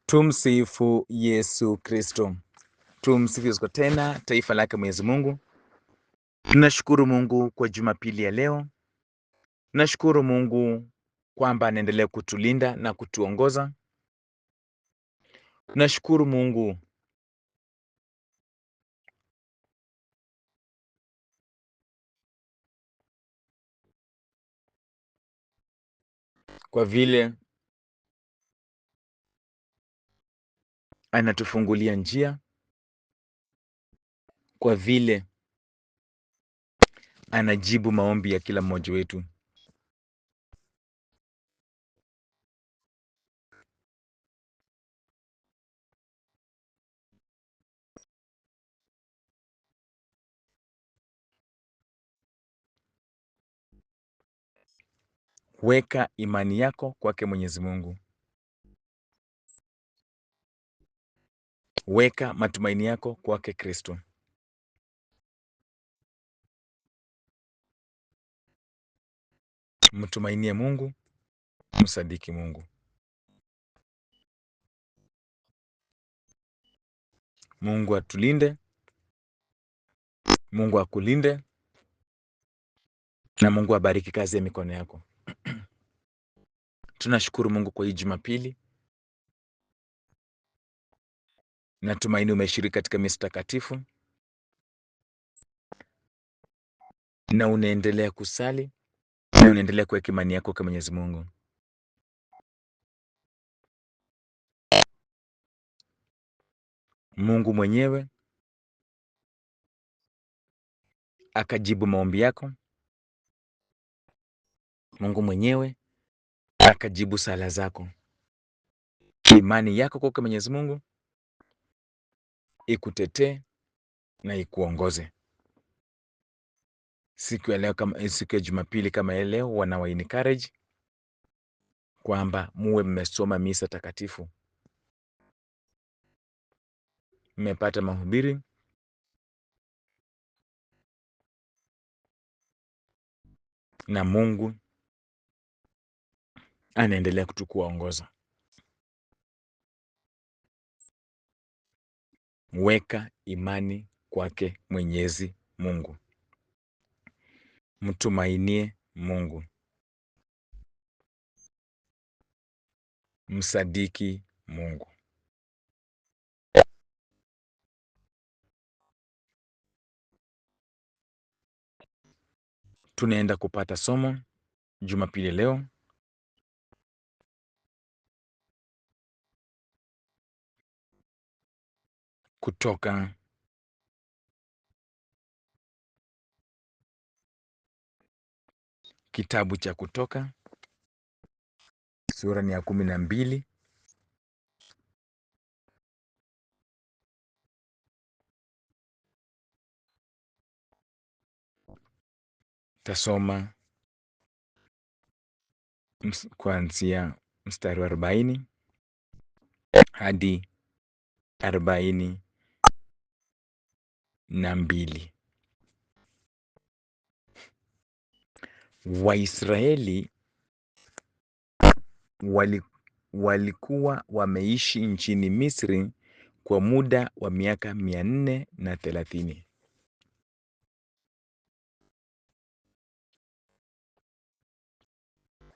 Tumsifu Yesu Kristo. Tumsifu Yesu tena, taifa lake Mwenyezi Mungu. Tunashukuru Mungu kwa Jumapili ya leo. Tunashukuru Mungu kwamba anaendelea kutulinda na kutuongoza. Tunashukuru Mungu kwa vile anatufungulia njia, kwa vile anajibu maombi ya kila mmoja wetu. Weka imani yako kwake Mwenyezi Mungu. Weka matumaini yako kwake Kristo. Mtumainie Mungu, msadiki Mungu. Mungu atulinde, Mungu akulinde, na Mungu abariki kazi ya mikono yako. Tunashukuru Mungu kwa hii Jumapili. Natumaini umeshiriki katika misa takatifu na unaendelea kusali na unaendelea kuweka imani yako kwa Mwenyezi Mungu. Mungu mwenyewe akajibu maombi yako. Mungu mwenyewe akajibu sala zako. Imani yako kwa Mwenyezi Mungu ikutetee na ikuongoze. Siku ya leo, kama siku ya Jumapili kama ya leo, wanawa encourage kwamba muwe mmesoma misa takatifu, mmepata mahubiri na Mungu anaendelea kutukuongoza. Weka imani kwake Mwenyezi Mungu. Mtumainie Mungu. Msadiki Mungu. Tunaenda kupata somo Jumapili leo kutoka kitabu cha Kutoka, sura ni ya 12. Tasoma kuanzia mstari wa 40 hadi 42. Waisraeli walikuwa wameishi nchini Misri kwa muda wa miaka 430.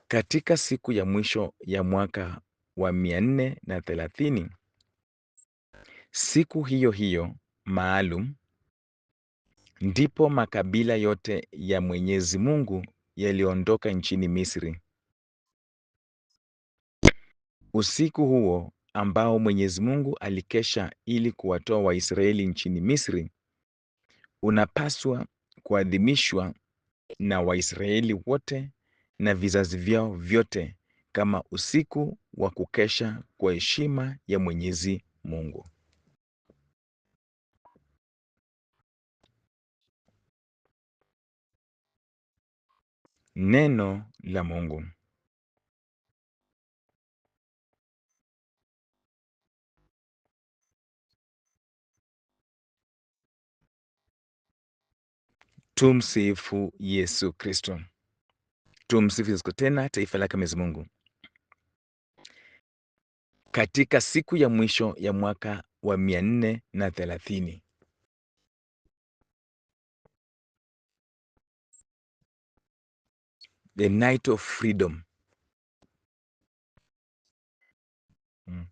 Katika siku ya mwisho ya mwaka wa 430, siku hiyo hiyo maalum, ndipo makabila yote ya Mwenyezi Mungu yaliondoka nchini Misri. Usiku huo ambao Mwenyezi Mungu alikesha ili kuwatoa Waisraeli nchini Misri unapaswa kuadhimishwa na Waisraeli wote na vizazi vyao vyote kama usiku wa kukesha kwa heshima ya Mwenyezi Mungu. Neno la Mungu. Tumsifu Yesu Kristo. Tumsifu Yesu tena, taifa lake Mwenyezi Mungu. katika siku ya mwisho ya mwaka wa 430. The night of freedom. Mm.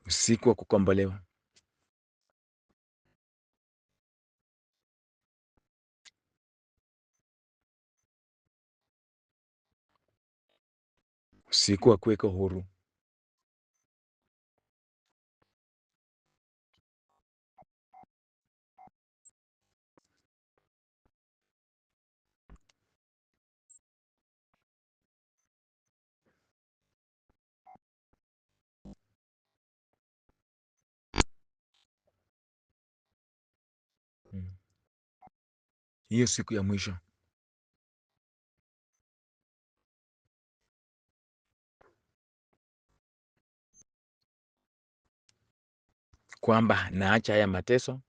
Usiku wa kukombolewa. Usiku wa kuweka huru. Mm. Hiyo siku ya mwisho kwamba naacha haya mateso,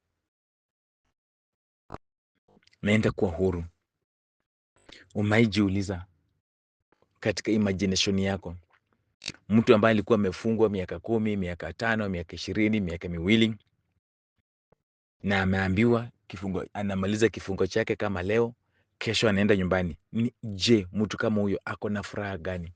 naenda kuwa huru. Umaijiuliza katika imagination yako, mtu ambaye alikuwa amefungwa miaka 10, miaka 5, miaka 20, miaka miwili, na ameambiwa kifungo, anamaliza kifungo chake kama leo, kesho anaenda nyumbani. Je, mtu kama huyo ako na furaha gani?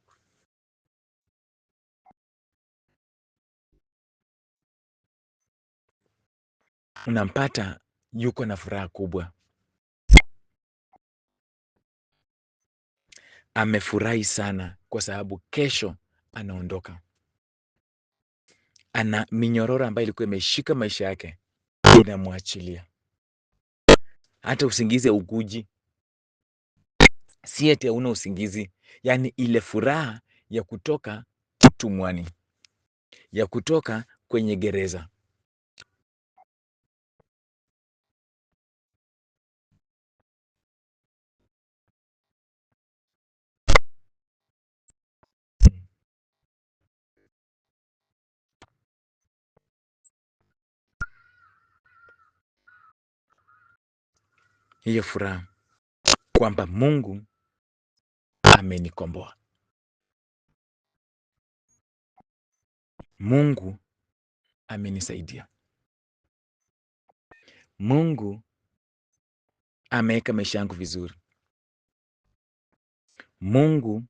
Unampata yuko na furaha kubwa, amefurahi sana kwa sababu kesho anaondoka. Ana minyororo ambayo ilikuwa imeshika maisha yake inamwachilia. Hata usingizi haukuji, si eti hauna usingizi, yaani ile furaha ya kutoka utumwani, ya kutoka kwenye gereza. Hiyo furaha kwamba Mungu amenikomboa, Mungu amenisaidia, Mungu ameweka maisha yangu vizuri, Mungu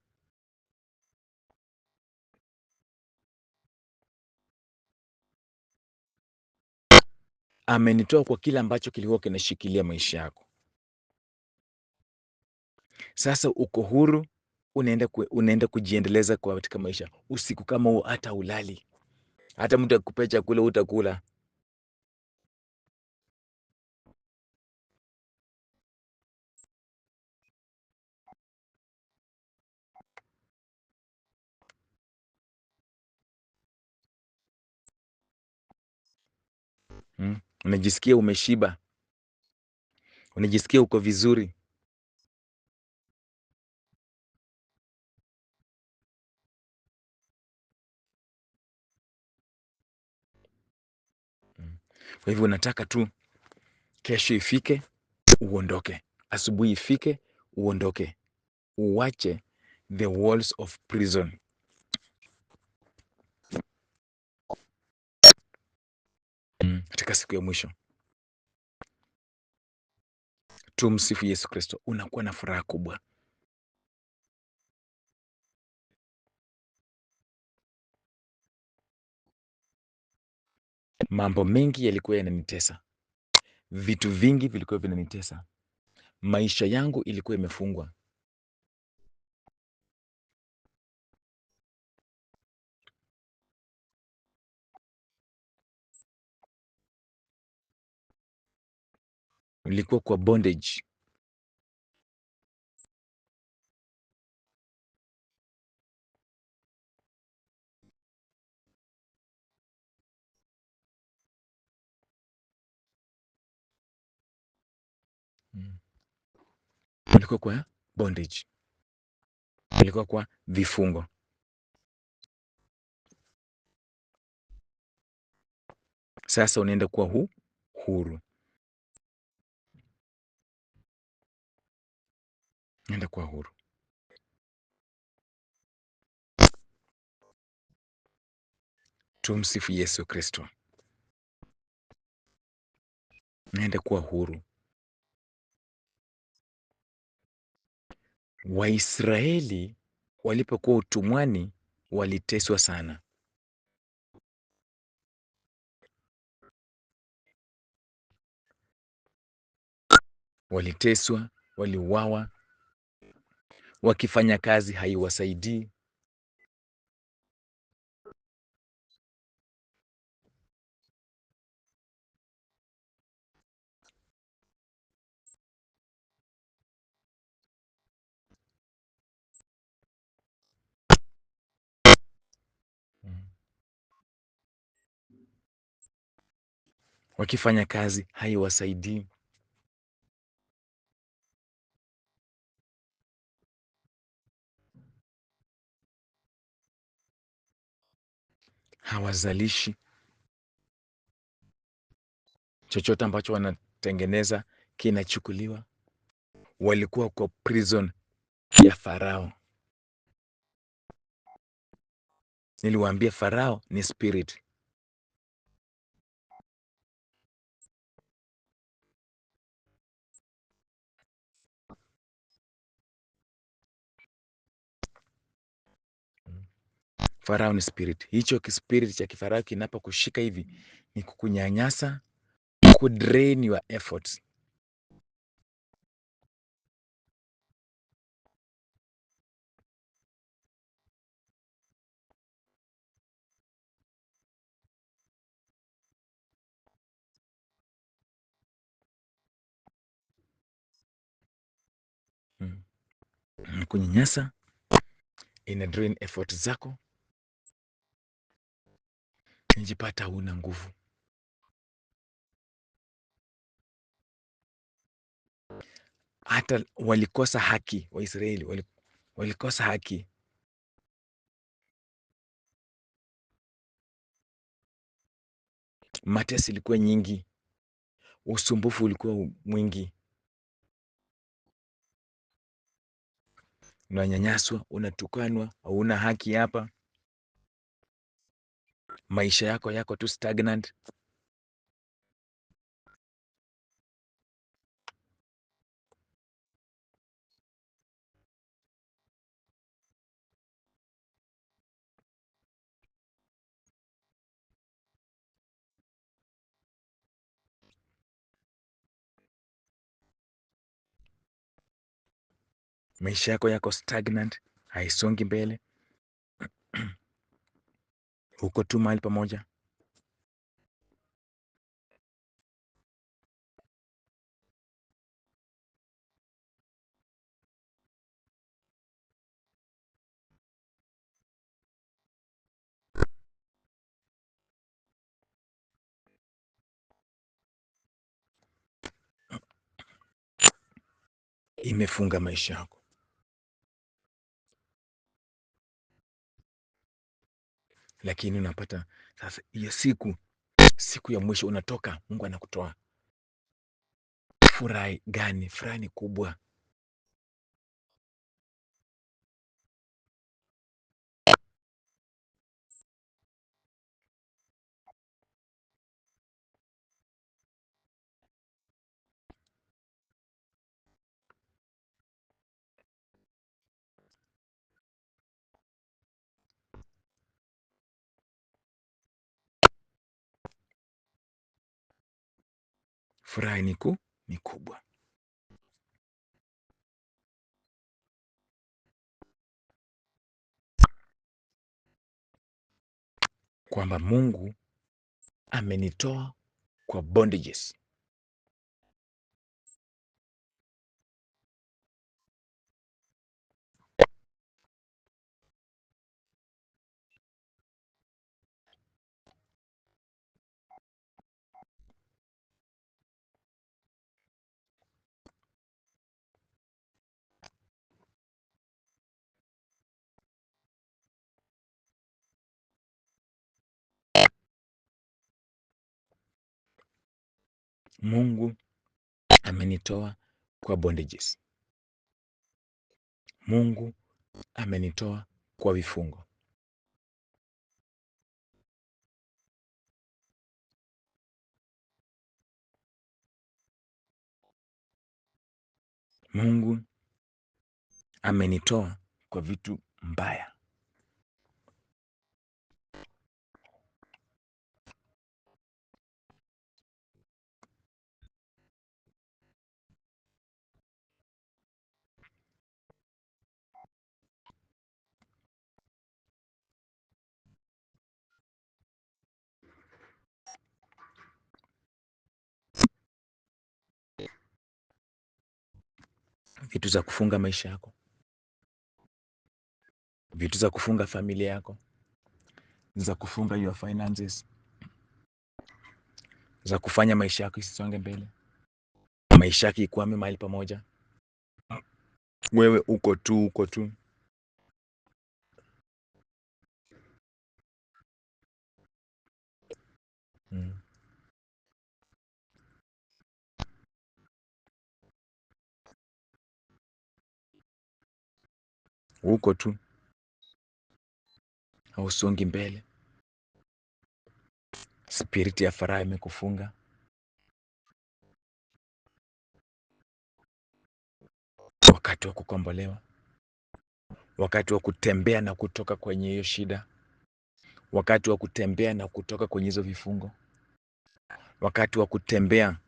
amenitoa kwa kile ambacho kilikuwa kinashikilia maisha yako. Sasa uko huru, unaenda kujiendeleza kwa katika maisha. Usiku kama huo hata ulali, hata mtu akupea chakula utakula. Unajisikia umeshiba, unajisikia uko vizuri. Kwa hivyo unataka tu kesho ifike uondoke, asubuhi ifike uondoke, uwache the walls of prison. Katika siku ya mwisho tumsifu Yesu Kristo, unakuwa na furaha kubwa. Mambo mengi yalikuwa yananitesa, vitu vingi vilikuwa vinanitesa, maisha yangu ilikuwa imefungwa. Nilikuwa kwa bondage. Nilikuwa kwa bondage, nilikuwa kwa vifungo. Sasa unaenda kuwa huru. naenda kuwa huru. Tumsifu Yesu Kristo. Naenda kuwa huru. Waisraeli walipokuwa utumwani waliteswa sana. Waliteswa, waliuawa, wakifanya kazi haiwasaidii. Wakifanya kazi haiwasaidii. Hawazalishi chochote ambacho wanatengeneza kinachukuliwa. Walikuwa kwa prison ya Farao. Niliwaambia Farao ni spirit. Farao ni spirit. Hicho kispirit cha kifarao kinapokushika hivi ni kukunyanyasa, kudrain your efforts. Kunyanyasa, ina drain effort zako, unajipata huna nguvu. Hata walikosa haki, Waisraeli walikosa haki. Mateso ilikuwa nyingi, usumbufu ulikuwa mwingi. Unanyanyaswa, unatukanwa, hauna haki hapa. Maisha yako tu stagnant. Maisha yako stagnant, haisongi mbele. Uko tu mahali pamoja. Imefunga maisha yako. Lakini unapata sasa hiyo siku ya mwisho unatoka, Mungu anakutoa. Furaha gani? Furaha ni kubwa. Furaha ni kubwa. Kwamba Mungu amenitoa kwa bondages. Mungu amenitoa kwa bondages. Mungu amenitoa kwa vifungo. Mungu amenitoa kwa vitu mbaya. Vitu za kufunga maisha yako, vitu za kufunga familia yako, za kufunga your finances, za kufanya maisha yako isisonge mbele, maisha yako ikwame mahali pamoja, wewe uko tu. Mm. Uko tu, hausongi mbele. Spiriti ya Farao imekufunga. Wakati wa kukombolewa, wakati wa kutembea na kutoka kwenye hiyo shida, wakati wa kutembea na kutoka kwenye hizo vifungo, wakati wa kutembea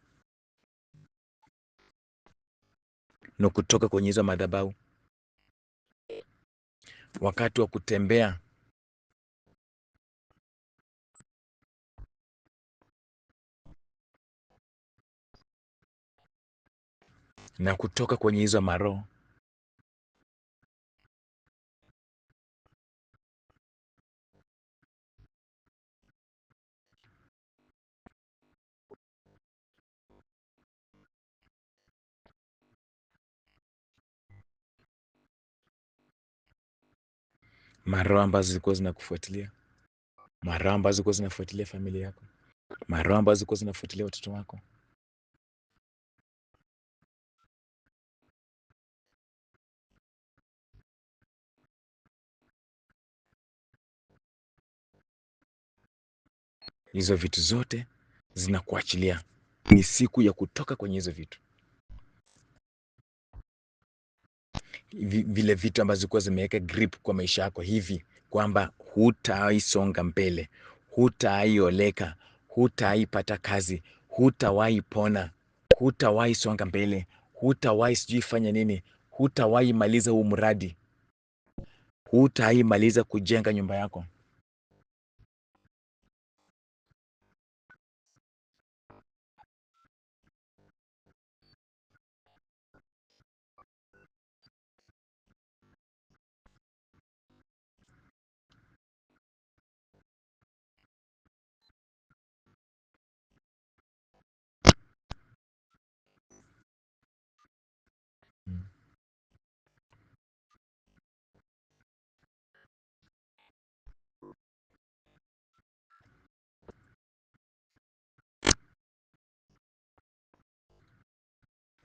na kutoka kwenye hizo madhabahu, wakati wa kutembea na kutoka kwenye hizo maroho. Maroho ambazo zilikuwa zinakufuatilia, maroho ambazo zilikuwa zinafuatilia familia yako, maroho ambazo zilikuwa zinafuatilia watoto wako. Hizo vitu zote zinakuachilia. Ni siku ya kutoka kwenye hizo vitu. Vile vitu ambazo zilikuwa zimeweka grip kwa maisha yako hivi kwamba hutaisonga mbele, hutaioleka, hutaipata kazi, hutawahi pona, hutawahi songa mbele, hutawahi sijui fanya nini, hutawahi maliza huu mradi, hutawahi maliza kujenga nyumba yako. Mm.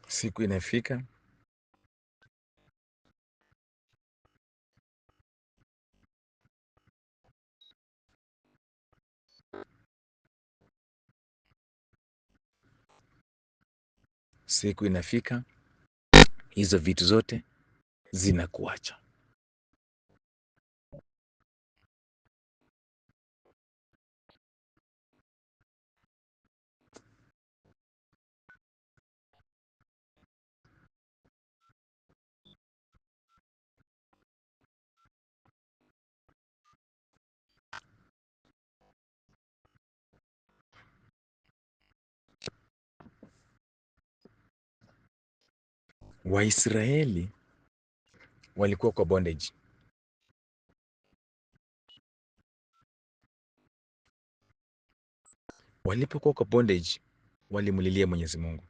Siku inafika, siku inafika, hizo vitu zote zinakuacha. Waisraeli walikuwa kwa bondage. Walipokuwa kwa bondage, walimlilia Mwenyezi Mungu.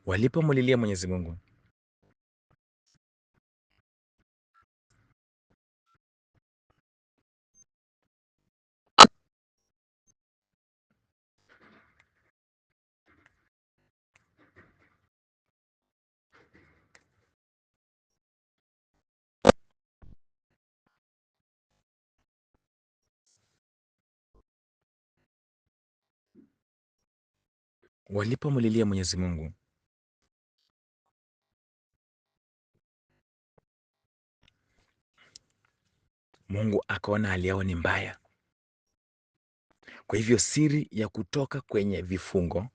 Walipomlilia Mwenyezi Mungu, Walipomlilia Mwenyezi Mungu, Mungu akaona hali yao ni mbaya. Kwa hivyo siri ya kutoka kwenye vifungo,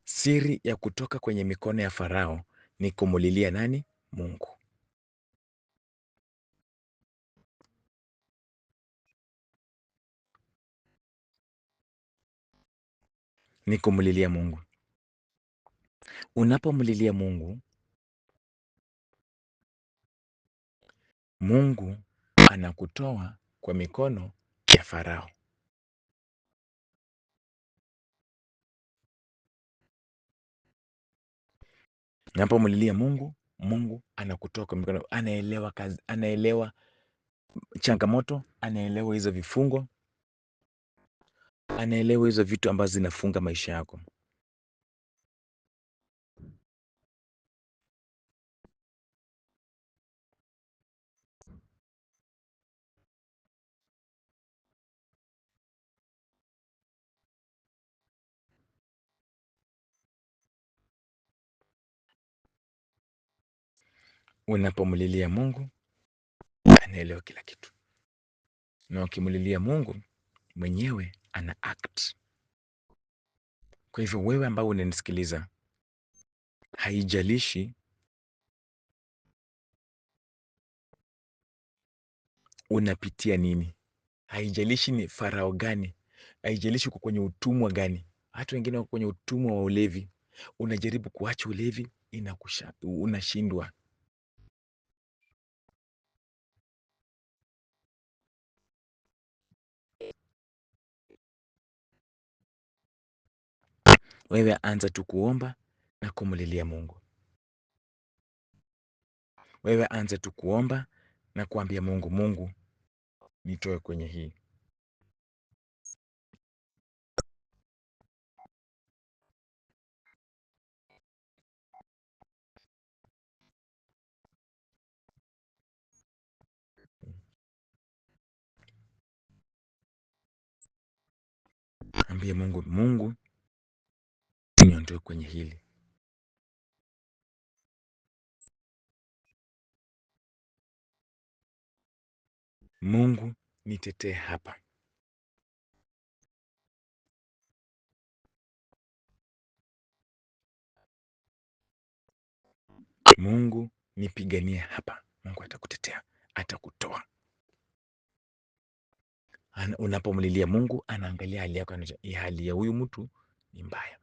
siri ya kutoka kwenye mikono ya Farao ni kumulilia nani? Mungu. Ni kumulilia Mungu. Unapomlilia Mungu, Mungu anakutoa kwa mikono ya Farao. Unapomlilia Mungu, Mungu anakutoa kwa mikono, anaelewa kazi, anaelewa changamoto, anaelewa hizo vifungo, anaelewa hizo vitu ambazo zinafunga maisha yako. Unapomlilia Mungu, anaelewa kila kitu, na ukimlilia Mungu mwenyewe ana act. Kwa hivyo wewe ambao unanisikiliza, haijalishi unapitia nini, haijalishi ni Farao gani, haijalishi uko kwenye utumwa gani. Hata wengine wako kwenye utumwa wa ulevi, unajaribu kuacha ulevi, unashindwa. Wewe anza tu kuomba na kumlilia Mungu. Wewe anza tu kuomba na kuambia Mungu, Mungu nitoe kwenye hii. Ambia Mungu, Mungu niondoe kwenye hili. Mungu nitetee hapa. Mungu nipiganie hapa. Mungu atakutetea, atakutoa. Unapomlilia Mungu, anaangalia hali yako, hali ya huyu mtu ni mbaya.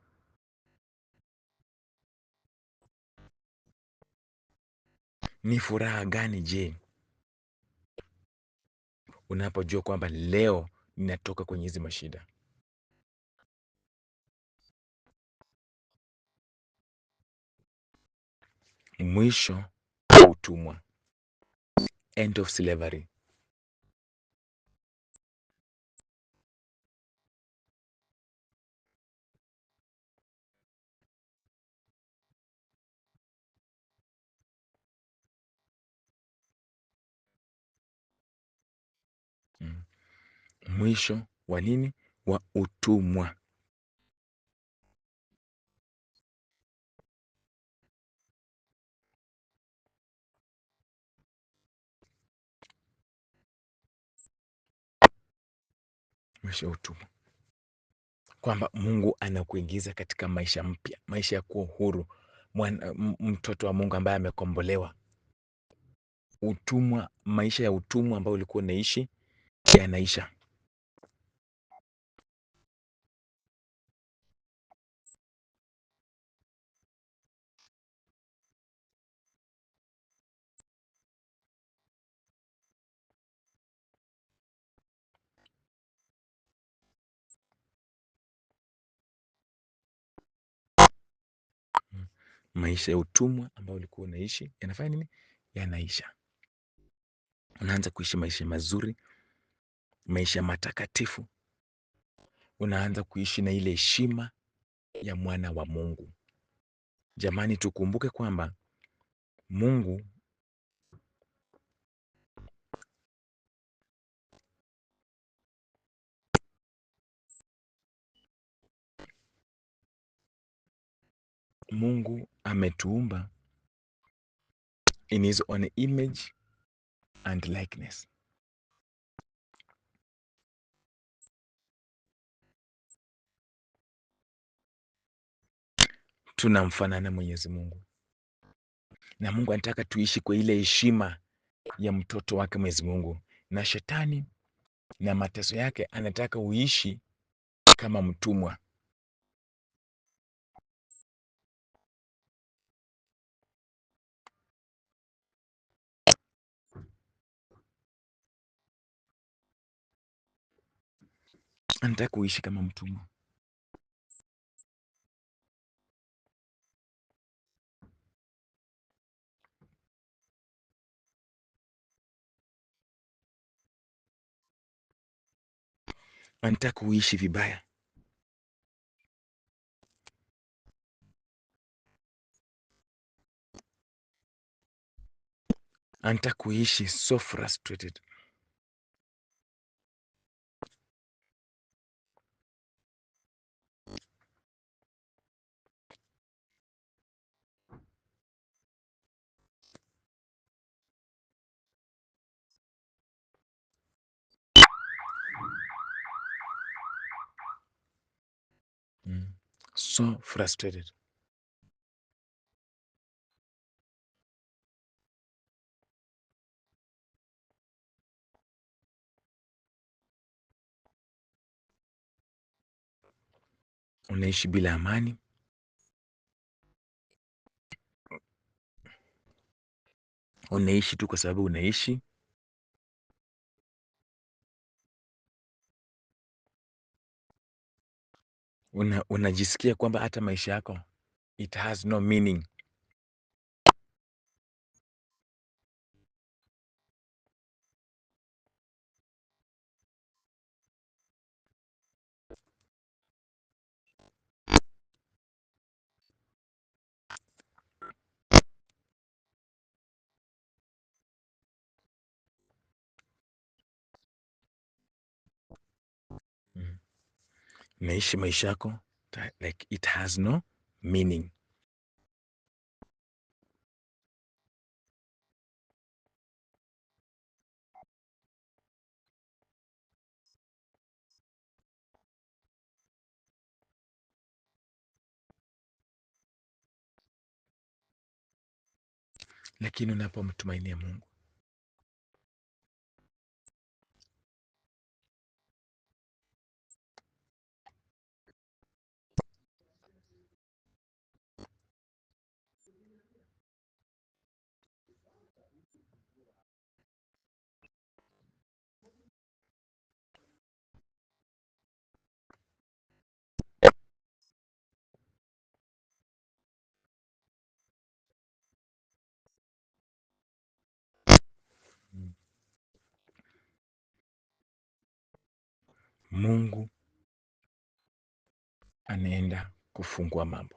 Ni furaha gani je, unapojua kwamba leo ninatoka kwenye hizi mashida? Mwisho wa utumwa, end of slavery. Mwisho wa nini? Wa utumwa. Mwisho wa utumwa, kwamba Mungu anakuingiza katika maisha mpya, maisha ya kuwa huru, mtoto wa Mungu ambaye amekombolewa. Utumwa, maisha ya utumwa ambao ulikuwa unaishi yanaisha. Maisha ya utumwa ambao ulikuwa unaishi yanafanya nini? Yanaisha. Unaanza kuishi maisha mazuri, maisha matakatifu. Unaanza kuishi na ile heshima ya mwana wa Mungu. Jamani, tukumbuke kwamba Mungu Mungu ametuumba in his own image and likeness. Tunamfanana Mwenyezi Mungu, na Mungu anataka tuishi kwa ile heshima ya mtoto wake Mwenyezi Mungu, na shetani na mateso yake anataka uishi kama mtumwa. Anataka uishi kama mtumwa. Anataka uishi vibaya. Anataka kuishi so frustrated. So frustrated. Unaishi bila amani. Unaishi tu kwa sababu unaishi. Unajisikia kwamba hata maisha yako it has no meaning. Unaishi maisha yako like it has no meaning. Lakini unapomtumainia Mungu, Mungu anaenda kufungua mambo.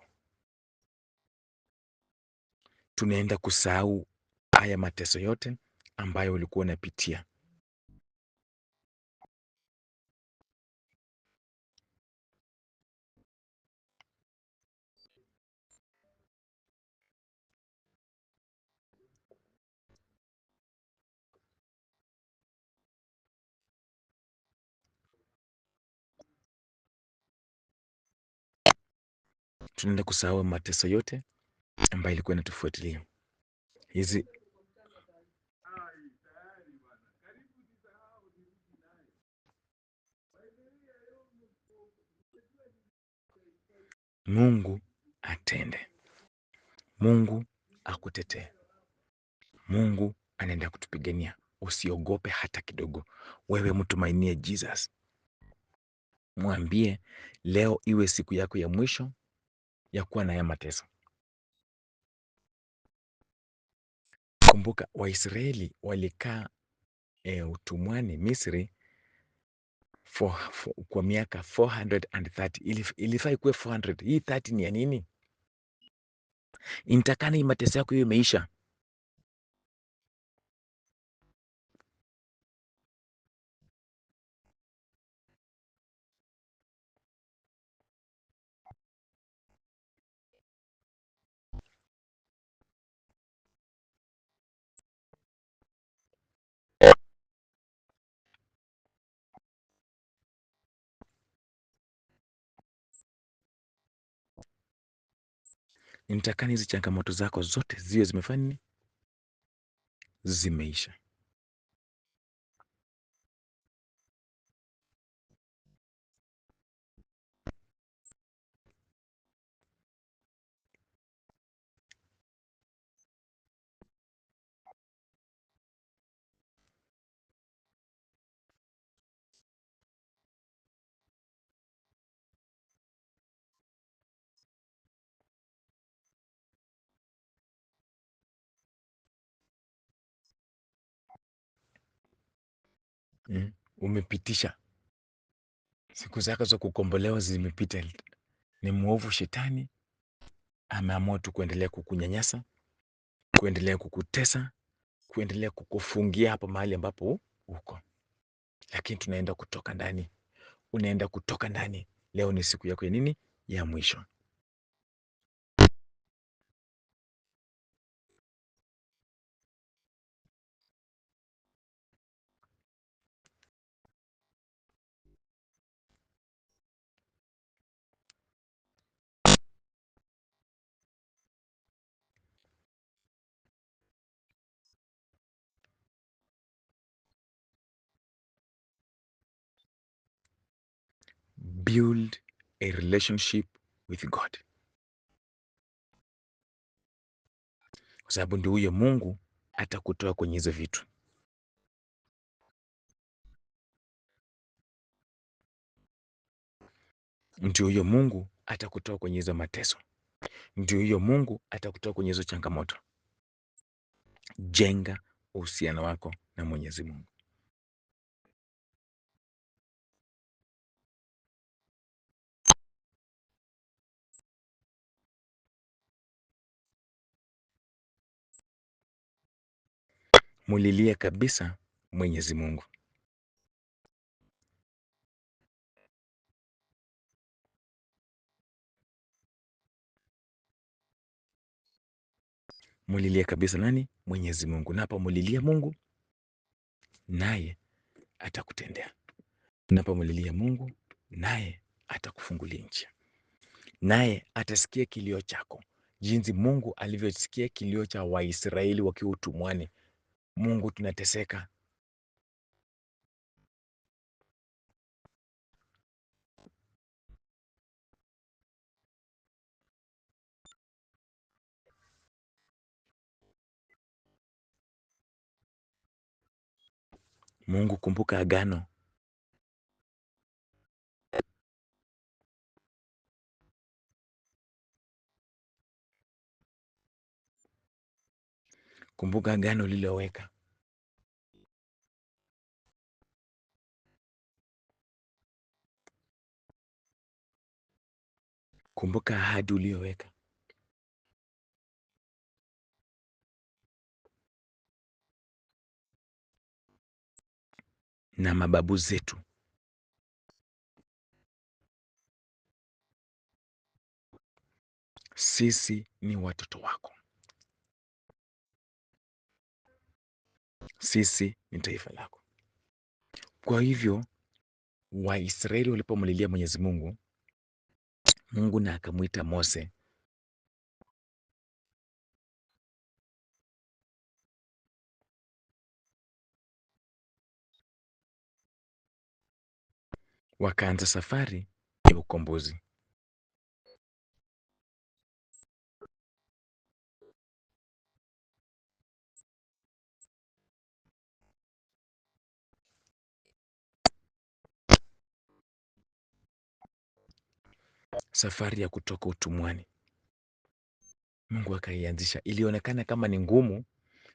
Tunaenda kusahau haya mateso yote ambayo ulikuwa unapitia. Tunaenda kusahau mateso yote ambayo ilikuwa inatufuatilia. Hizi Mungu atende. Mungu akutetee. Mungu anaenda kutupigania. Usiogope hata kidogo. Wewe mtumainie Jesus. Mwambie leo iwe siku yako ya mwisho ya kuwa na haya mateso. Kumbuka Waisraeli walikaa utumwani Misri kwa miaka 430. Ilifaa ikuwe 400. Hii 30 ni ya nini? Inatakana hii mateso yako hiyo imeisha. nitakani hizi changamoto zako zote ziwe zimefanya nini? Zimeisha. Umepitisha siku zako za kukombolewa, zimepita. Ni mwovu Shetani ameamua tu kuendelea kukunyanyasa, kuendelea kukutesa, kuendelea kukufungia hapo mahali ambapo uko, lakini tunaenda kutoka ndani. Unaenda kutoka ndani. Leo ni siku yako ya nini? Ya mwisho. Build a relationship with God, kwa sababu ndio huyo Mungu atakutoa kwenye hizo vitu. Ndio huyo Mungu atakutoa kwenye hizo mateso. Ndio huyo Mungu atakutoa kwenye hizo changamoto. Jenga uhusiano wako na Mwenyezi Mungu. Mulilie kabisa Mwenyezi Mungu. Mulilie kabisa nani? Mwenyezi Mungu. Unapomulilia Mungu, naye atakutendea. Unapomulilia Mungu, naye atakufungulia njia, naye atasikia kilio chako, jinsi Mungu alivyosikia kilio cha Waisraeli wakiwa utumwani. Mungu, tunateseka. Mungu, kumbuka agano. Kumbuka agano lililoweka. Kumbuka ahadi uliyoweka. Na mababu zetu. Sisi ni watoto wako. Sisi ni taifa lako. Kwa hivyo Waisraeli walipomlilia Mwenyezi Mungu, Mungu na akamwita Mose. Wakaanza safari ya ukombozi. Safari ya kutoka utumwani. Mungu akaianzisha. Ilionekana kama ni ngumu,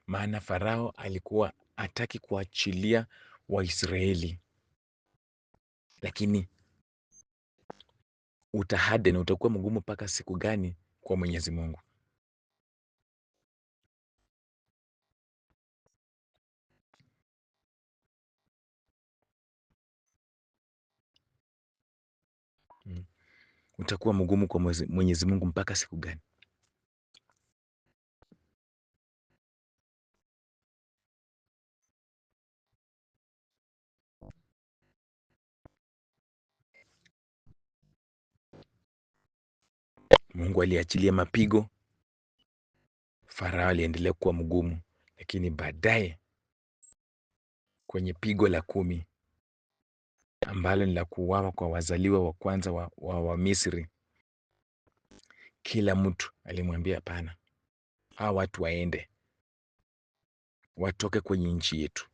maana Farao alikuwa hataki kuachilia Waisraeli, lakini utahade na utakuwa mgumu mpaka siku gani kwa Mwenyezi Mungu? Mm. Utakuwa mgumu kwa Mwenyezi Mungu mpaka siku gani? Mungu aliachilia mapigo, Farao aliendelea kuwa mgumu, lakini baadaye kwenye pigo la 10 ambalo ni la kuuawa kwa wazaliwa wa kwanza wa Misri, kila mtu alimwambia hapana, hawa watu waende, watoke kwenye nchi yetu.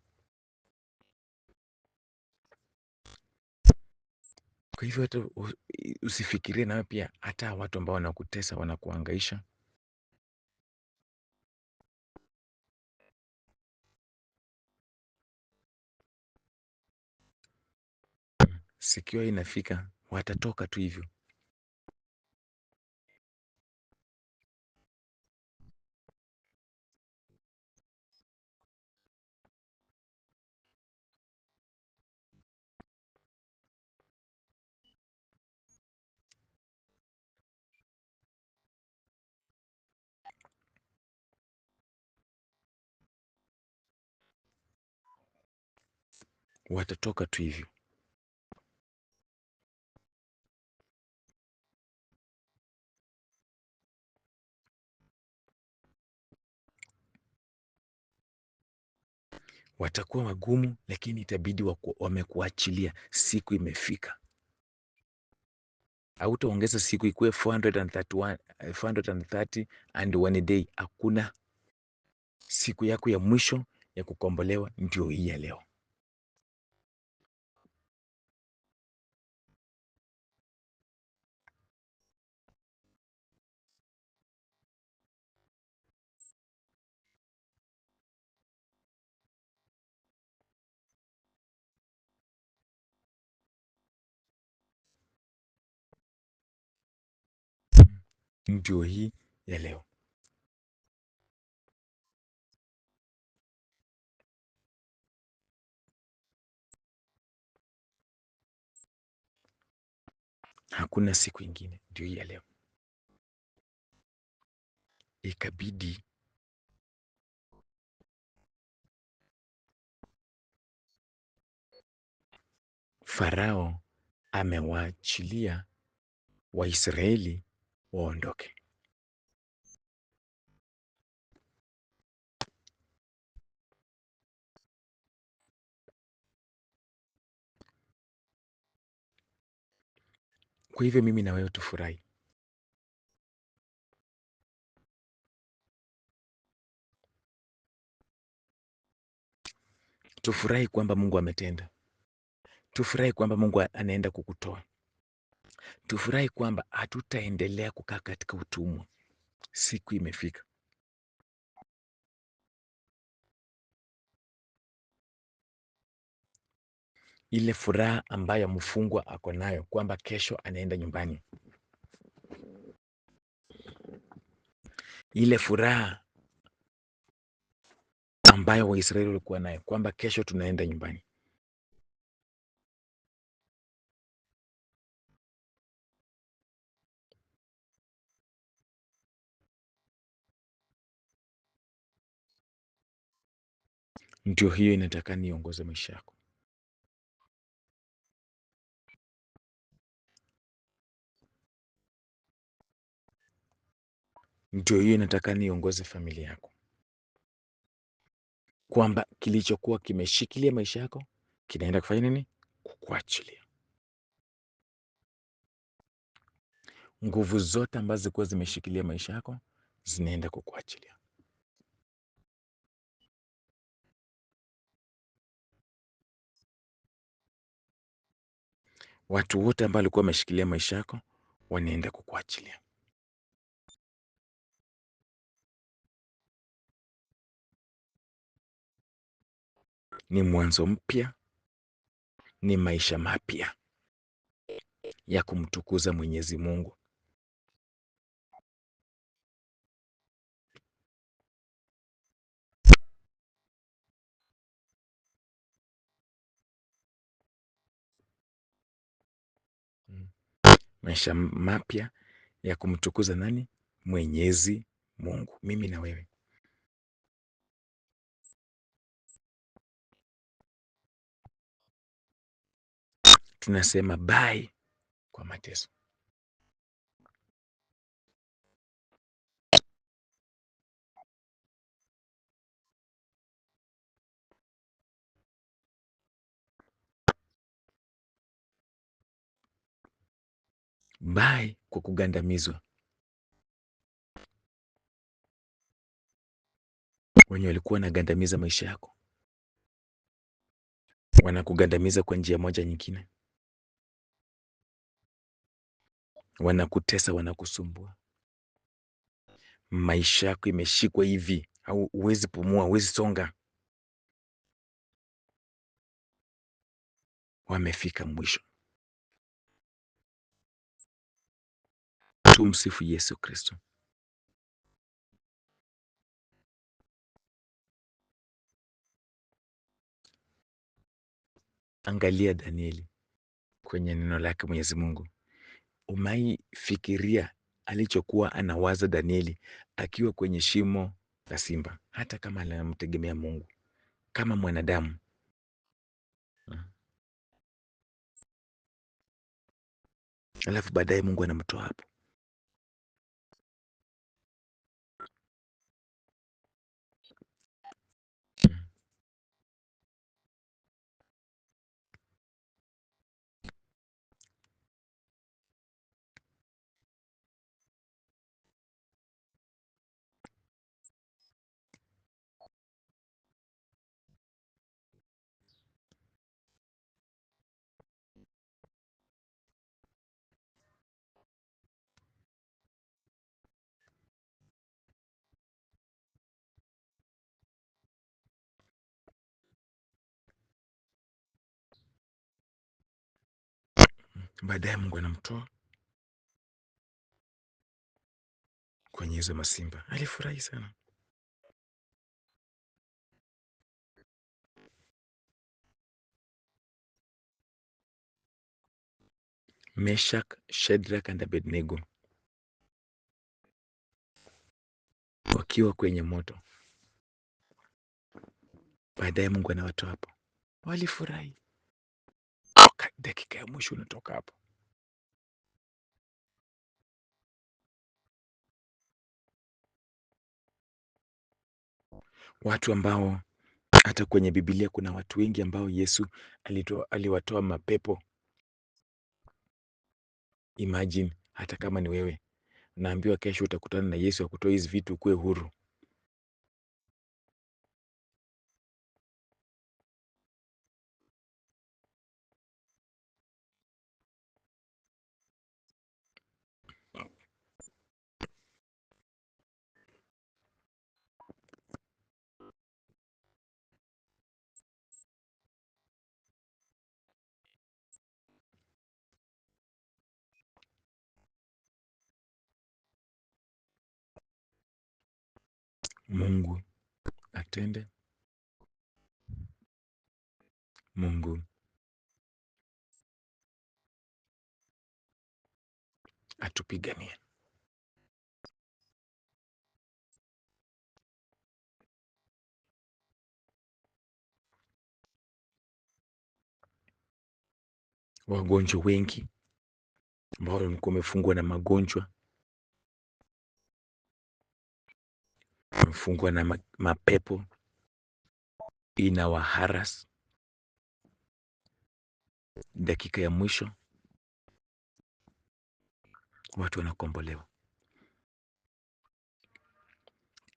Kwa hivyo hata usifikirie nawe pia hata watu ambao wanakutesa, wanakuhangaisha, sikio inafika, watatoka tu hivyo. Watatoka tu hivyo. Watakuwa wagumu, lakini itabidi wamekuachilia. Siku imefika. Hautaongeza siku ikuwe 431, 430 and one day. Hakuna. Siku yako ya mwisho ya kukombolewa ndio hii ya leo. Ndio hii ya leo. Hakuna siku ingine, ndio hii ya leo. Ikabidi Farao amewaachilia Waisraeli waondoke. Kwa hivyo mimi na wewe tufurahi. Tufurahi kwamba Mungu ametenda. Tufurahi kwamba Mungu anaenda kukutoa. Tufurahi kwamba hatutaendelea kukaa katika utumwa. Siku imefika. Ile furaha ambayo mfungwa ako nayo kwamba kesho anaenda nyumbani. Ile furaha ambayo Waisraeli walikuwa nayo kwamba kesho tunaenda nyumbani. Ndio hiyo inataka niongoze maisha yako. Ndio hiyo inataka niongoze familia yako, kwamba kilichokuwa kimeshikilia maisha yako kinaenda kufanya nini? Kukuachilia. Nguvu zote ambazo zilikuwa zimeshikilia maisha yako zinaenda kukuachilia. Watu wote ambao walikuwa wameshikilia maisha yako wanaenda kukuachilia. Ni mwanzo mpya, ni maisha mapya ya kumtukuza Mwenyezi Mungu. Maisha mapya ya kumtukuza nani? Mwenyezi Mungu. Mimi na wewe tunasema bye kwa mateso. Bye kwa kugandamizwa. Wenye walikuwa wanagandamiza maisha yako wanakugandamiza kwa njia moja nyingine, wanakutesa, wanakusumbua, maisha yako imeshikwa hivi, au huwezi pumua, huwezi songa, wamefika mwisho. Tumsifu Yesu Kristo. Angalia Danieli kwenye neno lake Mwenyezi Mungu. Umaifikiria alichokuwa anawaza Danieli akiwa kwenye shimo la simba, hata kama anamtegemea Mungu kama mwanadamu. Alafu baadaye Mungu anamtoa hapo. Baadaye Mungu anamtoa kwenye hizo masimba. Alifurahi sana. Meshak, Shadrach and Abednego wakiwa kwenye moto, baadaye Mungu anawatoa hapo. Walifurahi. Dakika ya mwisho unatoka hapo. Watu ambao hata kwenye Biblia kuna watu wengi ambao Yesu aliwatoa mapepo. Imagine, hata kama ni wewe naambiwa kesho utakutana na Yesu akutoa hizi vitu, ukuwe huru. Mungu atende, Mungu atupiganie. Wagonjwa wengi ambao walikuwa wamefungwa na magonjwa, wamefungwa na mapepo inawaharas, dakika ya mwisho watu wanakombolewa.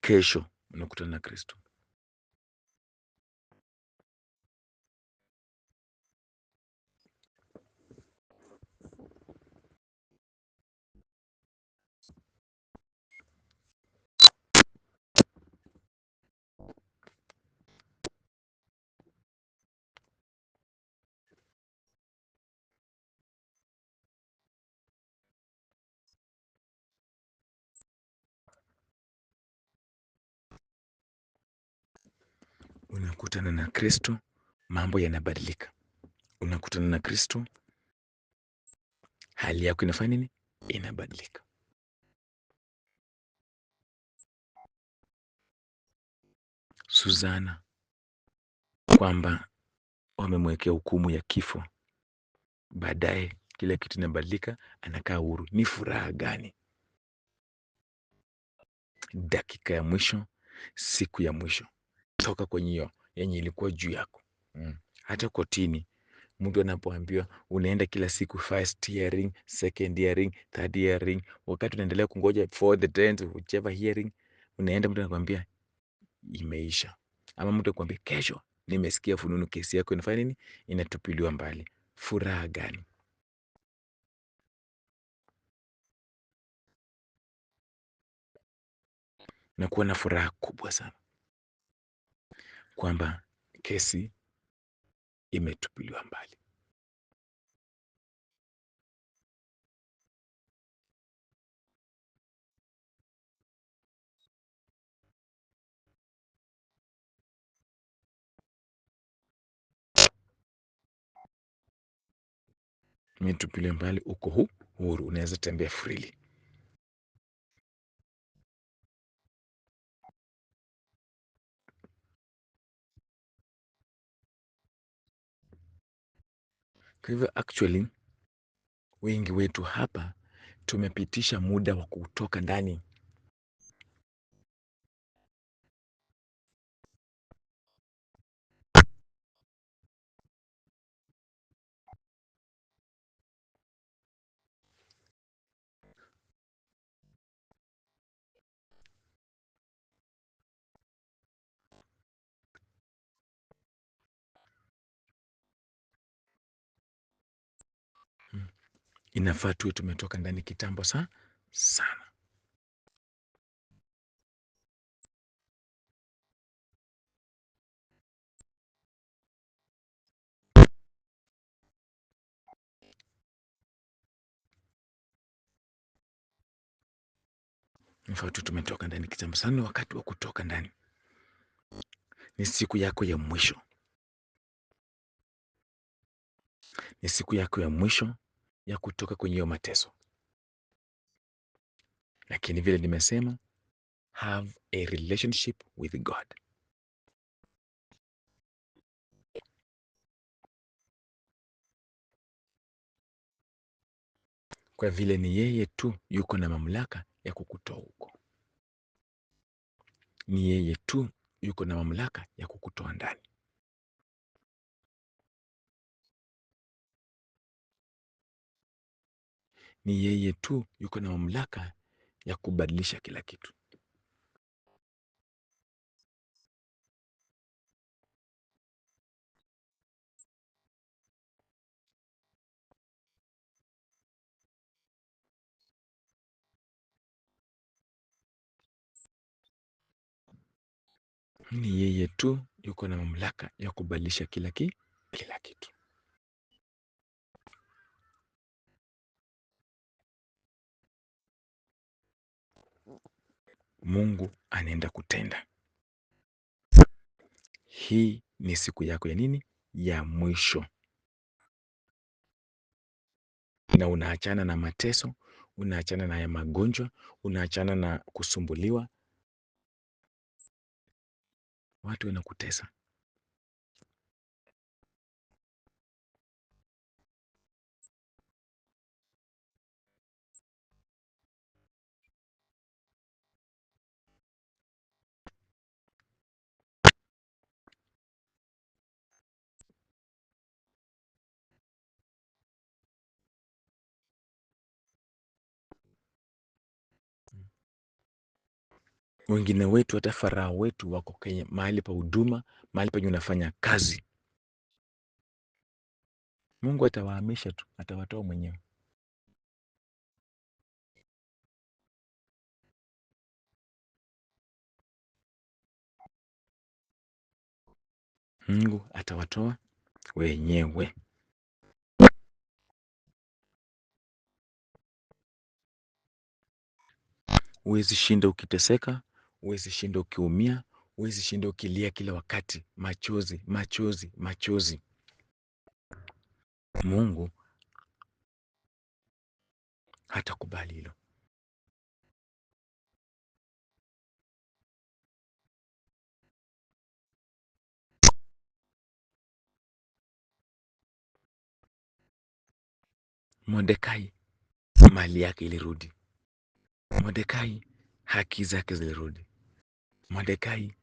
Kesho unakutana na Kristo. Unakutana na Kristo, mambo yanabadilika. Unakutana na Kristo, hali yako inafanya nini? Inabadilika. Suzana kwamba wamemwekea hukumu ya kifo, baadaye kila kitu inabadilika, anakaa huru. Ni furaha gani? Dakika ya mwisho, siku ya mwisho, toka kwenye hiyo yenye ilikuwa juu yako. Hata kotini mtu anapoambiwa unaenda kila siku first hearing, second hearing, third hearing, wakati unaendelea kungoja for the 10th whichever hearing, unaenda mtu anakuambia imeisha, ama mtu akwambia kesho nimesikia fununu kesi yako inafanya nini, inatupiliwa mbali. Furaha gani? Na kuwa na furaha kubwa sana kwamba kesi imetupiliwa mbali. Imetupiliwa mbali, uko huru, unaweza tembea freely. Kwa hivyo actually wengi wetu hapa tumepitisha muda wa kutoka ndani. Inafaa tuwe tumetoka ndani kitambo sana. Inafaa tuwe tumetoka ndani kitambo sana. Ni wakati wa kutoka ndani, ni siku yako ya mwisho, ni siku yako ya mwisho ya kutoka kwenye hiyo mateso. Lakini vile nimesema, have a relationship with God. Kwa vile ni yeye tu yuko na mamlaka ya kukutoa huko, ni yeye tu yuko na mamlaka ya kukutoa ndani. Ni yeye tu yuko na mamlaka ya kubadilisha kila kitu. Ni yeye tu yuko na mamlaka ya kubadilisha kila kitu. Mungu anaenda kutenda. Hii ni siku yako ya nini? Ya mwisho. Na unaachana na mateso, unaachana na ya magonjwa, unaachana na kusumbuliwa. Watu wanakutesa. Wengine wetu, hata farao wetu, wako kwenye mahali pa huduma, mahali penye unafanya kazi. Mungu atawahamisha tu, atawatoa mwenyewe. Mungu atawatoa wenyewe. Huwezi shinda ukiteseka, huwezi shinda ukiumia, huwezi shinda ukilia kila wakati, machozi, machozi, machozi. Mungu hatakubali hilo. Mordekai mali yake ilirudi. Mordekai haki zake zilirudi. Mordekai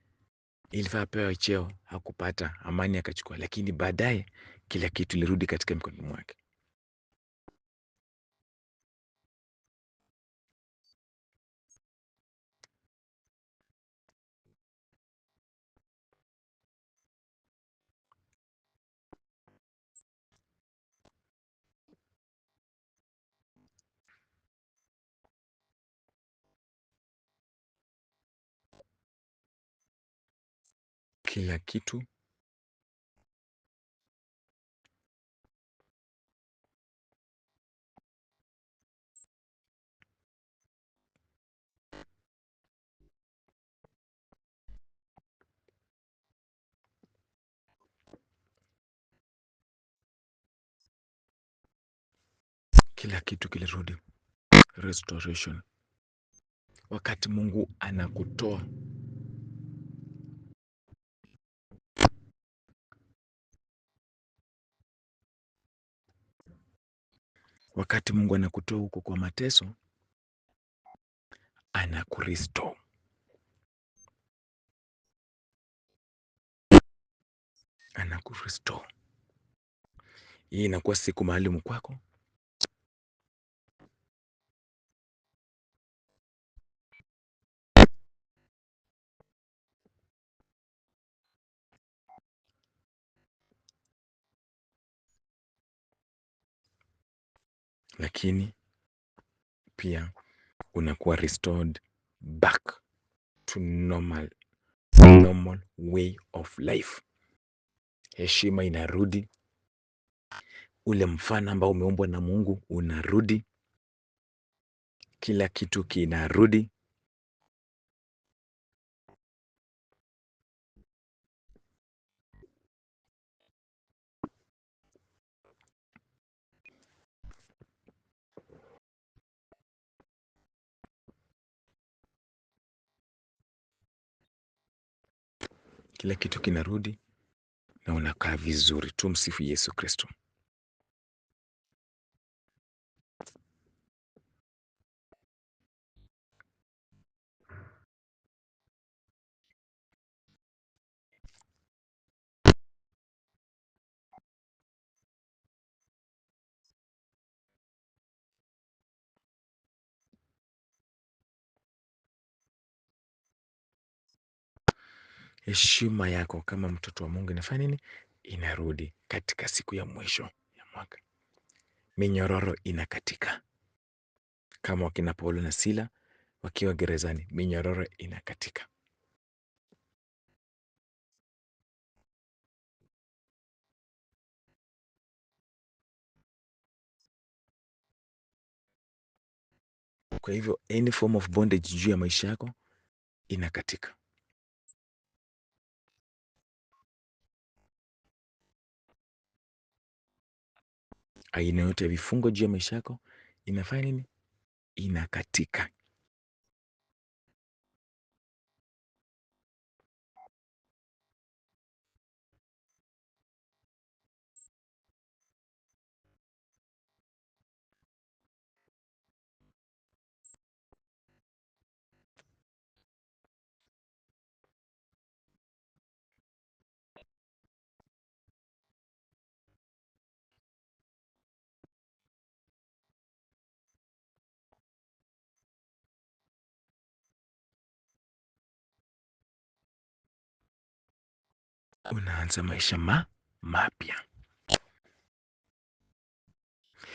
ilifaa pewa cheo, hakupata, amani akachukua, lakini baadaye kila kitu ilirudi katika mikononi mwake. Kila kitu kilirudi. Restoration. Wakati Mungu anakutoa huko kwa mateso, anakurestore. Hii inakuwa siku maalum kwako. Lakini pia unakuwa restored back to normal way of life. Heshima inarudi, ule mfano ambao umeumbwa na Mungu unarudi, kila kitu kinarudi. Kila kitu kinarudi na unakaa vizuri. Tumsifu Yesu Kristo. Heshima yako kama mtoto wa Mungu inafanya nini? Inarudi katika siku ya mwisho ya mwaka. Minyororo inakatika, kama wakina Paulo na Sila wakiwa gerezani, minyororo inakatika. Kwa hivyo any form of bondage juu ya maisha yako inakatika. Aina yote ya vifungo juu ya maisha yako inafanya nini? Inakatika. Unaanza maisha mapya.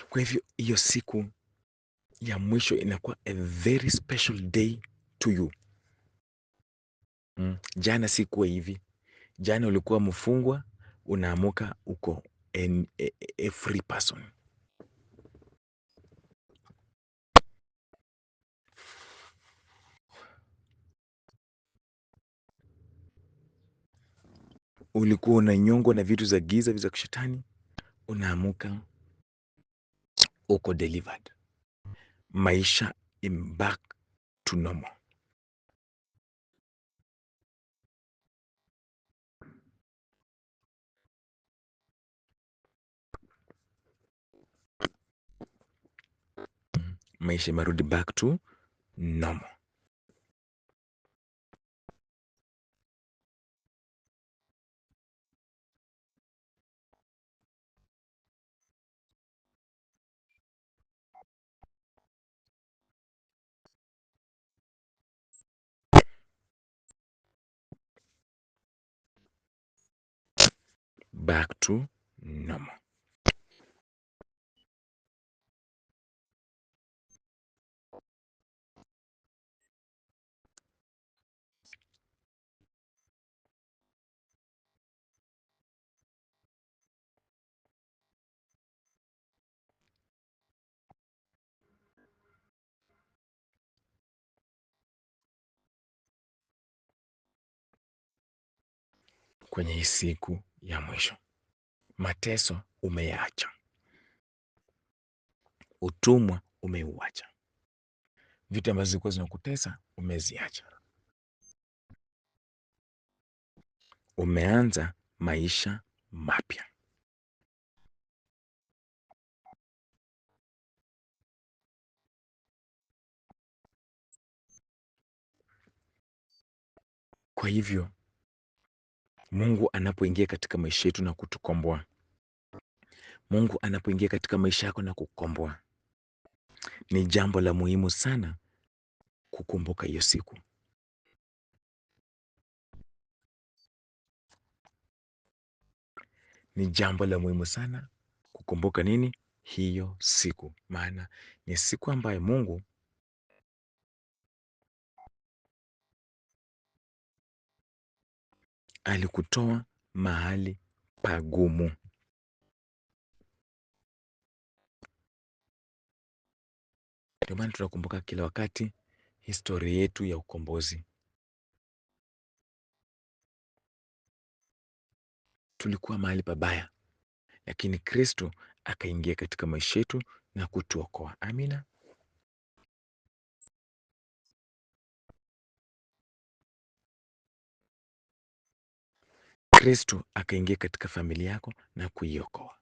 Kwa hivyo hiyo siku ya mwisho inakuwa a very special day to you. Jana sikuwa hivi. Jana ulikuwa mfungwa, unaamuka uko a free person. Ulikuwa unanyongwa na vitu za giza, vitu za kishetani, unaamuka uko delivered. Maisha back to normal. Maisha imerudi back to normal. back to normal. Kwenye hii siku ya mwisho, mateso umeyaacha, utumwa umeuacha, vitu ambazo zilikuwa zinakutesa umeziacha, umeanza maisha mapya. Kwa hivyo Mungu anapoingia katika maisha yetu na kutukomboa, Mungu anapoingia katika maisha yako na kukomboa, ni jambo la muhimu sana kukumbuka hiyo siku. Ni jambo la muhimu sana kukumbuka nini? Hiyo siku, maana ni siku ambayo Mungu alikutoa mahali pagumu. Ndio maana tunakumbuka kila wakati historia yetu ya ukombozi. Tulikuwa mahali pabaya, lakini Kristo akaingia katika maisha yetu na kutuokoa. Amina. Kristo akaingia katika familia yako na kuiokoa.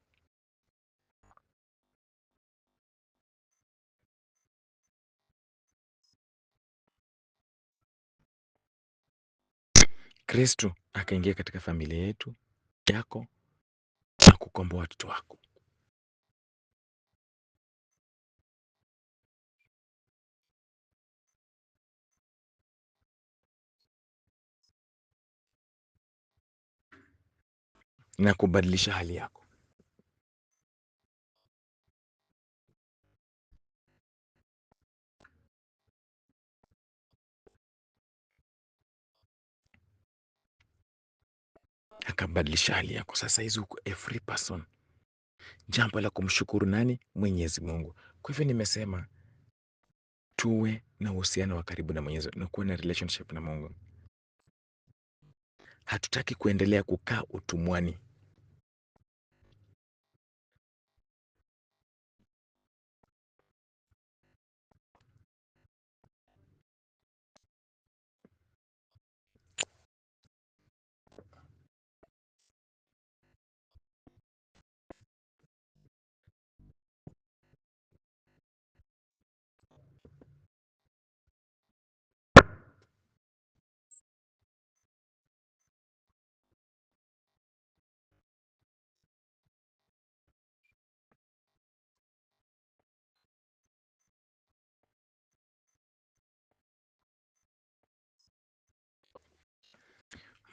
Kristo akaingia katika familia yetu yako na kukomboa watoto wako. Na kubadilisha hali yako. Akabadilisha hali yako. Sasa hizi uko a free person. Jambo la kumshukuru nani? Mwenyezi Mungu. Kwa hivyo nimesema tuwe na uhusiano wa karibu na Mwenyezi Mungu, na kuwa na relationship na Mungu. Hatutaki kuendelea kukaa utumwani.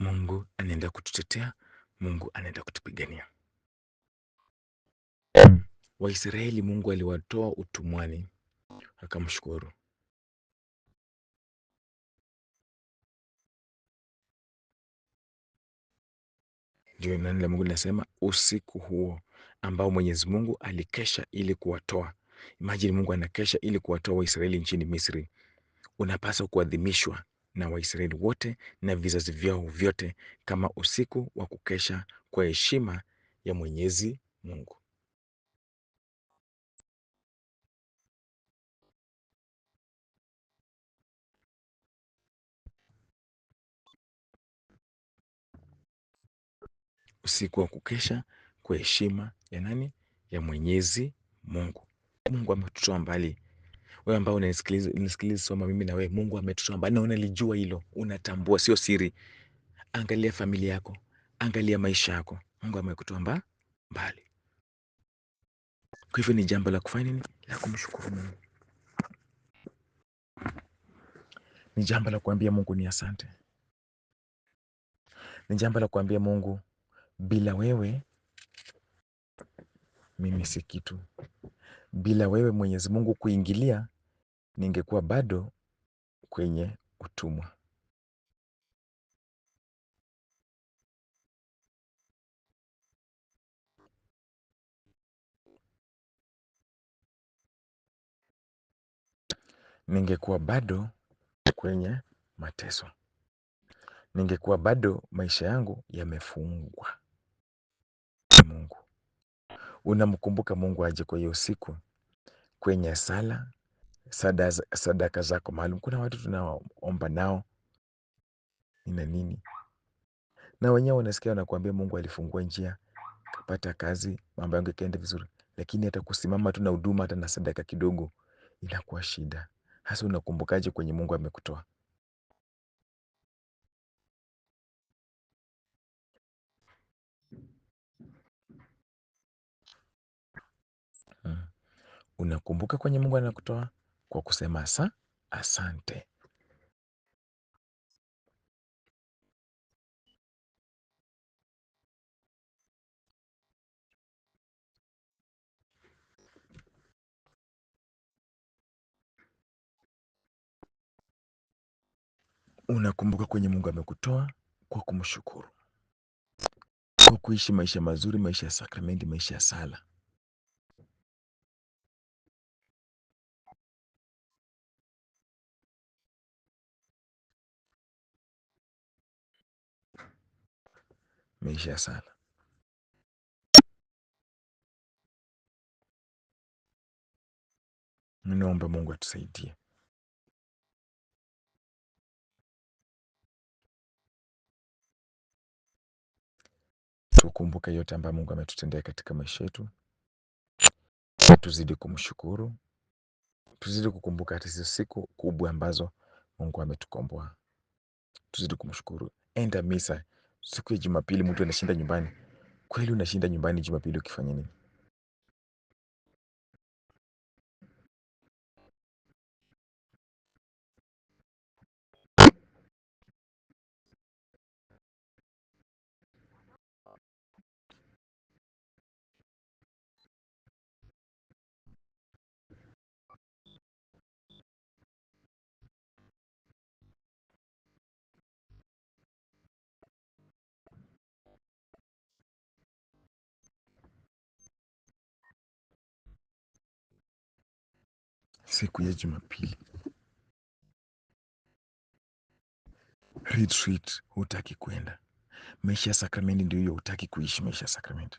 Mungu anaenda kututetea, Mungu anaenda kutupigania. Waisraeli Mungu aliwatoa utumwani, akamshukuru. Ndio neno la Mungu linasema usiku huo ambao Mwenyezi Mungu alikesha ili kuwatoa. Imagine Mungu anakesha ili kuwatoa Waisraeli nchini Misri. Unapaswa kuadhimishwa na Waisraeli wote na vizazi vyao vyote kama usiku wa kukesha kwa heshima ya Mwenyezi Mungu. Usiku wa kukesha kwa heshima ya nani? Ya Mwenyezi Mungu. Mungu ametutoa mbali. Wewe ambao unisikiliza soma mimi na wewe, Mungu ametutoa mbali na unalijua hilo, unatambua, sio siri. Angalia familia yako, angalia maisha yako, Mungu amekutoa mbali. Kwa hivyo ni jambo la kufanya nini? La kumshukuru Mungu. Ni jambo la kuambia Mungu ni asante. Ni jambo la kuambia Mungu Bila wewe mimi si kitu. Bila wewe Mwenyezi Mungu kuingilia, ningekuwa bado kwenye utumwa. Ningekuwa bado kwenye mateso. Ningekuwa bado maisha yangu yamefungwa na Mungu. Unamkumbuka Mungu aje kwa hiyo siku? Kwenye sala, sadaka zako maalum. Kuna watu tunaomba nao nina nini, na wenyewe unasikia wanakuambia Mungu alifungua njia, kapata kazi, mambo yangu ikaenda vizuri, lakini hata kusimama tu na huduma, hata na sadaka kidogo, inakuwa shida. Hasa unakumbukaje kwenye Mungu amekutoa? Hmm. Unakumbuka kwenye Mungu anakutoa kwa kusema asante. Unakumbuka kwenye Mungu amekutoa kwa kumshukuru, kwa kuishi maisha mazuri, maisha ya sakramenti, maisha ya sala. Maisha ya sala. Ninaomba Mungu atusaidie tukumbuke yote ambayo Mungu ametutendea katika maisha yetu, na tuzidi kumshukuru, tuzidi kukumbuka hata hizo siku kubwa ambazo Mungu ametukomboa. Tuzidi kumshukuru. Enda misa siku ya Jumapili. Mtu anashinda nyumbani, kweli unashinda nyumbani Jumapili ukifanya nini? Siku ya Jumapili retreat hutaki kwenda. Maisha ya sakramenti ndio hiyo, hutaki kuishi maisha ya sakramenti.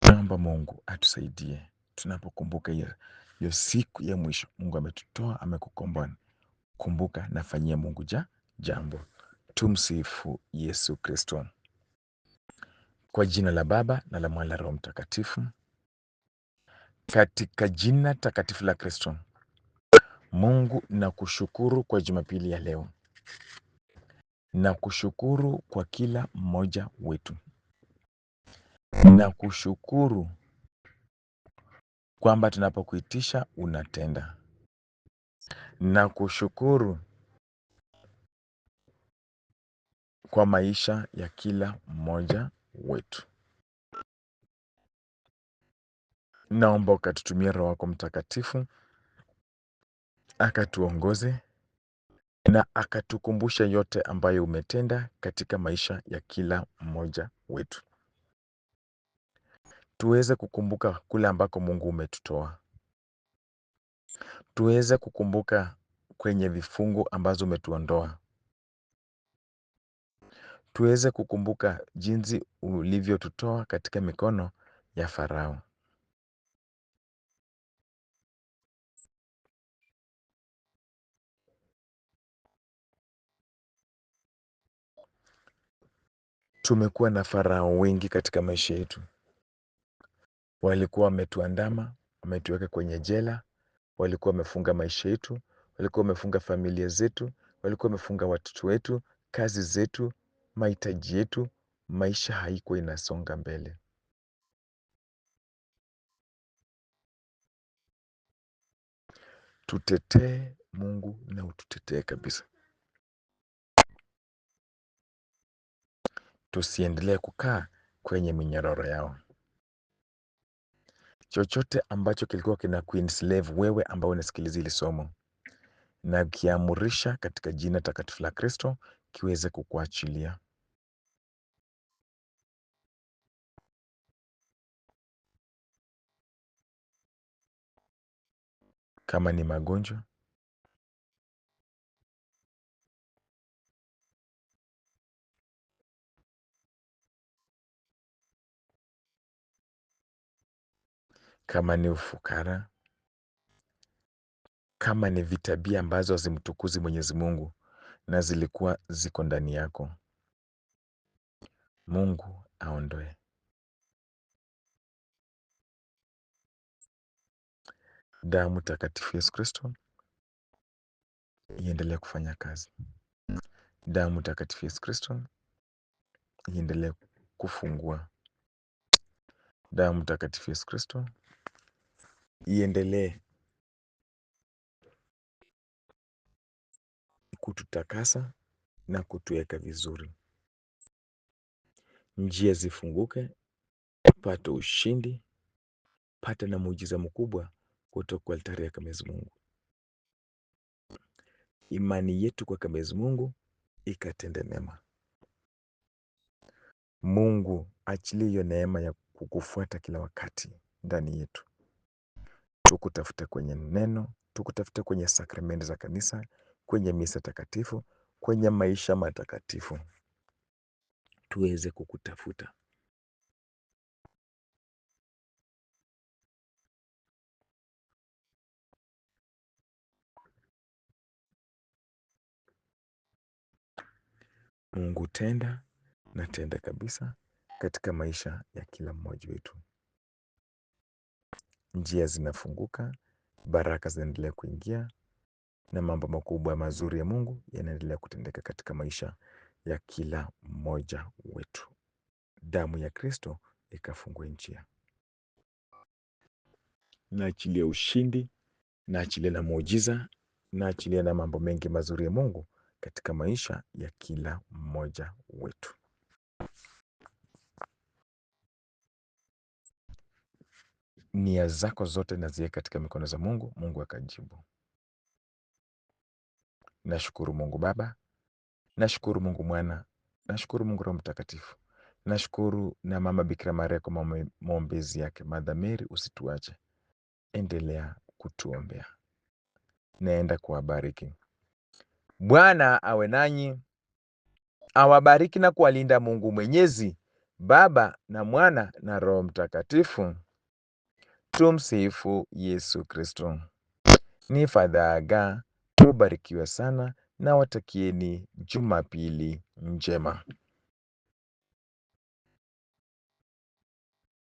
Naomba Mungu atusaidie tunapokumbuka hiyo siku ya mwisho. Mungu ametutoa, amekukomboa. Kumbuka, nafanyia Mungu jambo. Tumsifu Yesu Kristo. Kwa jina la Baba na la Mwana na Roho Mtakatifu. Katika jina takatifu la Kristo. Mungu, nakushukuru kwa Jumapili ya leo. Nakushukuru kwa kila mmoja wetu. Nakushukuru kwamba tunapokuitisha unatenda. Nakushukuru kwa maisha ya kila mmoja wetu. Naomba ukatutumia Roho wako Mtakatifu akatuongoze na akatukumbusha yote ambayo umetenda katika maisha ya kila mmoja wetu. Tuweze kukumbuka kule ambako Mungu umetutoa. Tuweze kukumbuka kwenye vifungu ambazo umetuondoa. Tuweze kukumbuka jinsi ulivyotutoa katika mikono ya Farao. Tumekuwa na Farao wengi katika maisha yetu. Walikuwa wametuandama, wametuweka kwenye jela, walikuwa wamefunga maisha yetu, walikuwa wamefunga familia zetu, walikuwa wamefunga watoto wetu, kazi zetu, mahitaji yetu. Maisha haikuwa inasonga mbele. Tutetee Mungu, na ututetee kabisa. tusiendelee kukaa kwenye minyororo yao. Chochote ambacho kilikuwa kina kuenslave wewe ambao unasikiliza hili somo, na kiamurisha katika jina takatifu la Kristo kiweze kukuachilia. Kama ni magonjwa, kama ni ufukara, kama ni vitabia ambazo hazimtukuzi Mwenyezi Mungu na zilikuwa ziko ndani yako, Mungu aondoe. Damu takatifu Yesu Kristo iendelee kufanya kazi. Damu takatifu Yesu Kristo iendelee kufungua. Damu takatifu Yesu Kristo iendelee kututakasa na kutuweka vizuri. Njia zifunguke, pata ushindi, pata na muujiza mkubwa kutoka kwa altari ya Mwenyezi Mungu. Imani yetu kwa Mwenyezi Mungu ikatende mema. Mungu achilie hiyo neema ya kukufuata kila wakati ndani yetu. Tukutafute kwenye neno, tukutafute kwenye sakramenti za kanisa, kwenye misa takatifu, kwenye maisha matakatifu. Tuweze kukutafuta. Mungu tenda na tenda kabisa katika maisha ya kila mmoja wetu. Njia zinafunguka, baraka zinaendelea kuingia na mambo makubwa mazuri ya Mungu yanaendelea kutendeka katika maisha ya kila mmoja wetu. Damu ya Kristo ikafungue njia. Naachilia ushindi, naachilia na muujiza, naachilia na mambo mengi mazuri ya Mungu katika maisha ya kila mmoja wetu. Nia zako zote naziweka katika mikono za Mungu, Mungu akajibu. Nashukuru Mungu Baba, nashukuru Mungu Mwana, nashukuru Mungu Roho Mtakatifu. Nashukuru na Mama Bikira Maria kwa maombezi yake. Mother Mary, usituache, endelea kutuombea. Naenda kuwabariki. Bwana awe nanyi, awabariki na kuwalinda Mungu Mwenyezi, Baba na Mwana na Roho Mtakatifu. Tumsifu Yesu Kristo. Ni Father Aga, mubarikiwe sana na watakieni Jumapili njema.